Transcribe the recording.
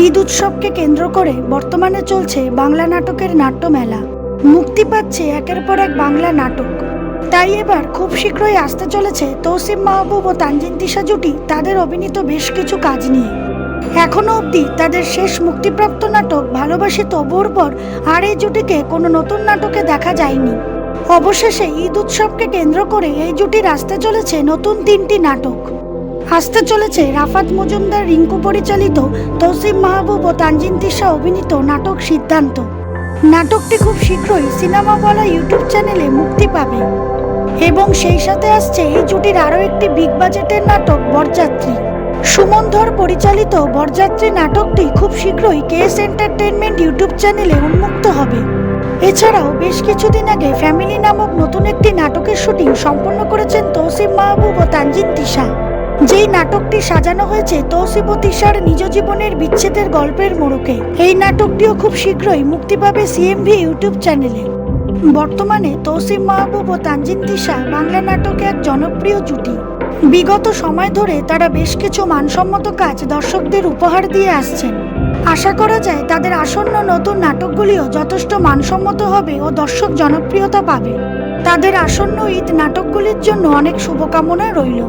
ঈদ উৎসবকে কেন্দ্র করে বর্তমানে চলছে বাংলা নাটকের নাট্যমেলা। মুক্তি পাচ্ছে একের পর এক বাংলা নাটক। তাই এবার খুব শীঘ্রই আসতে চলেছে তৌসিফ মাহবুব ও তানজিন তিশা জুটি তাদের অভিনীত বেশ কিছু কাজ নিয়ে। এখনো অবধি তাদের শেষ মুক্তিপ্রাপ্ত নাটক ভালোবাসি তবুর পর আর এই জুটিকে কোনো নতুন নাটকে দেখা যায়নি। অবশেষে ঈদ উৎসবকে কেন্দ্র করে এই জুটির আসতে চলেছে নতুন 3টি নাটক। আসতে চলেছে রাফাত মজুমদার রিঙ্কু পরিচালিত তৌসিফ মাহবুব ও তানজিন তিশা অভিনীত নাটক সিদ্ধান্ত। নাটকটি খুব শীঘ্রই সিনেমা বলা ইউটিউব চ্যানেলে মুক্তি পাবে এবং সেই সাথে আসছে এই জুটির আরও একটি বিগ বাজেটের নাটক বরযাত্রী। সুমন ধর পরিচালিত বরযাত্রী নাটকটি খুব শীঘ্রই কেএস এন্টারটেইনমেন্ট ইউটিউব চ্যানেলে উন্মুক্ত হবে। এছাড়াও বেশ কিছুদিন আগে ফ্যামিলি নামক নতুন একটি নাটকের শুটিং সম্পন্ন করেছেন তৌসিফ মাহবুব ও তানজিন তিশা। যেই নাটকটি সাজানো হয়েছে তৌসিফ ও তিশার নিজ জীবনের বিচ্ছেদের গল্পের মোড়কে। এই নাটকটিও খুব শীঘ্রই মুক্তি পাবে সিএমভি ইউটিউব চ্যানেলে। বর্তমানে তৌসিফ মাহবুব ও তানজিন তিশা বাংলা নাটকে এক জনপ্রিয় জুটি। বিগত সময় ধরে তারা বেশ কিছু মানসম্মত কাজ দর্শকদের উপহার দিয়ে আসছেন। আশা করা যায় তাদের আসন্ন নতুন নাটকগুলিও যথেষ্ট মানসম্মত হবে ও দর্শক জনপ্রিয়তা পাবে। তাদের আসন্ন ঈদ নাটকগুলির জন্য অনেক শুভকামনা রইল।